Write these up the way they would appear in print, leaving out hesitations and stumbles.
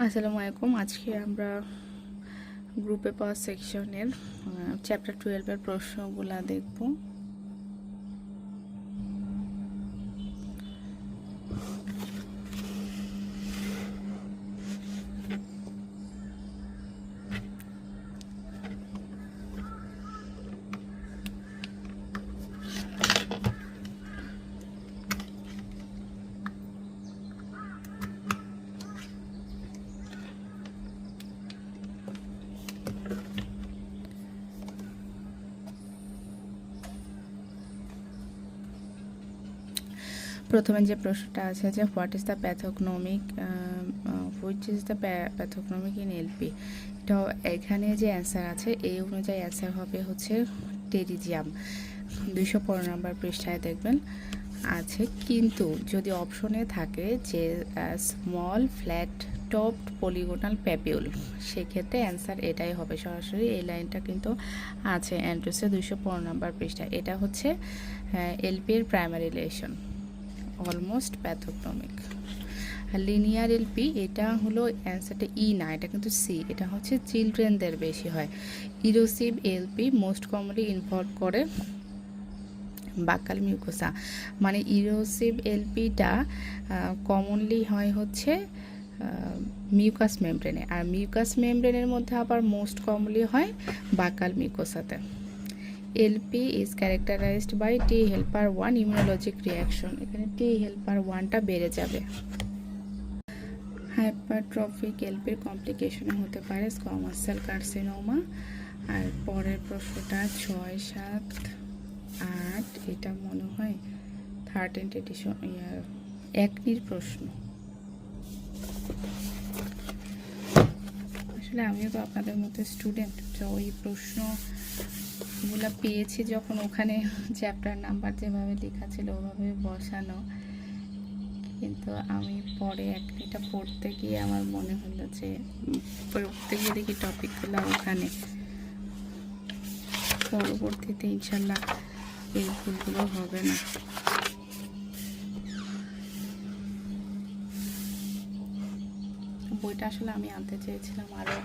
আসসালামু আলাইকুম। আজকে আমরা গ্রুপে পাওয়ার সেকশনের চ্যাপ্টার 12-এর প্রশ্নগুলা দেখব। প্রথমে যে প্রশ্নটা আছে যে what is the pathognomonic which is the pathognomonic in LP, এটা এখানে যে অ্যান্সার আছে এই অনুযায়ী অ্যান্সার হবে হচ্ছে টেরিজিয়াম। 215 নম্বর পৃষ্ঠায় দেখবেন আছে, কিন্তু যদি অপশনে থাকে যে small flat topped polygonal papule, সেক্ষেত্রে অ্যান্সার এটাই হবে। সরাসরি এই লাইনটা কিন্তু আছে অ্যান্ট্রাসে 215 নম্বর পৃষ্ঠায়। এটা হচ্ছে এলপির প্রাইমারি রিলেশন, অলমোস্ট প্যাথোগনমিক। আর লিনিয়ার এলপি এটা হলো অ্যান্সারটা ই না, এটা কিন্তু সি, এটা হচ্ছে চিলড্রেনদের বেশি হয়। Erosive LP most commonly involve করে বাকাল মিউকোসা, মানে ইরোসিভ এলপিটা কমনলি হয় হচ্ছে মিউকাস মেমব্রেনে, আর মিউকাস মেমব্রেনের মধ্যে আবার মোস্ট কমনলি হয় বাকাল মিউকোসাতে। LP is characterized by T helper 1 immunologic reaction, এখানে টি হেল্পার 1টা বেড়ে যাবে। হাইপারট্রফিক এলপির কমপ্লিকেশনে হতে পারে স্কোয়ামাস সেল কার্সিনোমা। আর পরের প্রশ্নটা 6, 7, 8, এটা মনে হয় 13th এডিশন একনির প্রশ্ন। আসলে আমিও তো আপনাদের মতো স্টুডেন্ট, তো ওই প্রশ্নগুলো পেয়েছি যখন ওখানে চ্যাপ্টার নাম্বার যেভাবে লেখা ছিল ওভাবে বসানো, কিন্তু আমি পরে একটা পড়তে গিয়ে আমার মনে হলো যে পড়তে গিয়ে দেখি টপিকগুলো ওখানে, পরবর্তীতে ইনশাল্লাহ এই ভুলগুলো হবে না। বইটা আসলে আমি আনতে চেয়েছিলাম আরও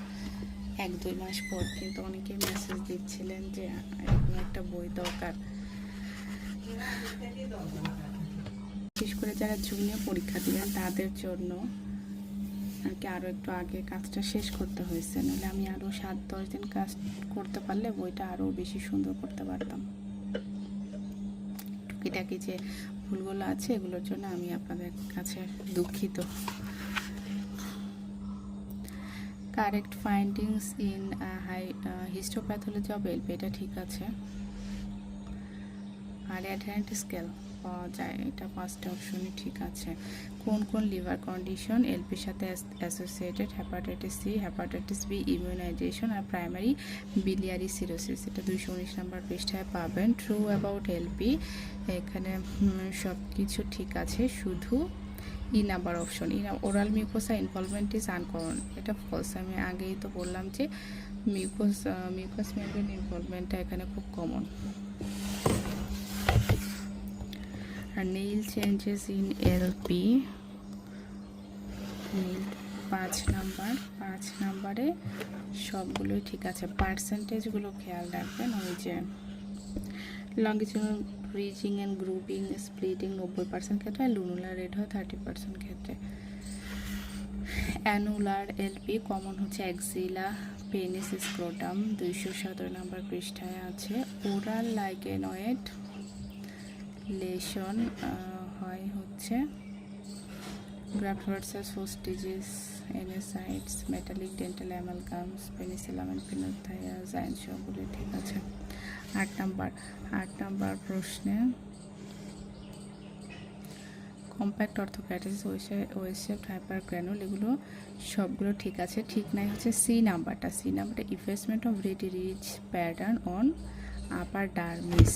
1-2 মাস পর, কিন্তু অনেকে মেসেজ দিচ্ছিলেন যে এরকম একটা বই দরকার। বিশেষ করে যারা জুনিয়র পরীক্ষা দিবেন তাদের জন্য আর কি আরও একটু আগে কাজটা শেষ করতে হয়েছে, নাহলে আমি আরও 7-10 দিন কাজ করতে পারলে বইটা আরও বেশি সুন্দর করতে পারতাম। টুকিটাকি যে ভুলগুলো আছে এগুলোর জন্য আমি আপনাদের কাছে দুঃখিত। Correct findings in histopathology of LP, এটা ঠিক আছে। আর অ্যাডহেরেন্ট স্কেল পাওয়া যায়, এটা ফার্স্ট অপশনই ঠিক আছে। কোন কোন লিভার কন্ডিশন এলপির সাথে associated? Hepatitis C, hepatitis B, immunization আর প্রাইমারি বিলিয়ারি সিরোসিস, এটা 219 নম্বর পৃষ্ঠায় পাবেন। ট্রু অ্যাবাউট এলপি, এখানে সব কিছু ঠিক আছে, শুধু E number option oral mucosa involvement is uncommon, এটা ফলস। আমি আগেই তো বললাম যে মিউকাস মেমব্রেন ইনভলভমেন্টটা এখানে খুব কমন। আর nail changes in LP, nail 5 নাম্বারে সবগুলোই ঠিক আছে। পার্সেন্টেজগুলো খেয়াল রাখবেন, ওই যে লঙ্গিটিউডাল রিজিং অ্যান্ড গ্রুপিং স্প্লিটিং 90% ক্ষেত্রে, আর লুনুলার রেড হয় 30% ক্ষেত্রে। অ্যানুলার এলপি কমন হচ্ছে অ্যাক্সিলা পেনিস স্ক্রোটাম, 217 নম্বর পৃষ্ঠায় আছে। ওরাল লাইগেনয়েড লেশন হয় হচ্ছে graft versus host disease, NSAIDs, metallic dental amalgams, penicillamine and phenothiazine, সবগুলো ঠিক আছে। 8 নাম্বার প্রশ্নে কম্প্যাক্ট অর্থোক্যাটাসিস, ওয়েসেপ্ট হাইপারগ্রানুল, এগুলো সবগুলো ঠিক আছে। ঠিক নাই হচ্ছে সি নাম্বারটা effacement of rete ridge pattern on upper dermis.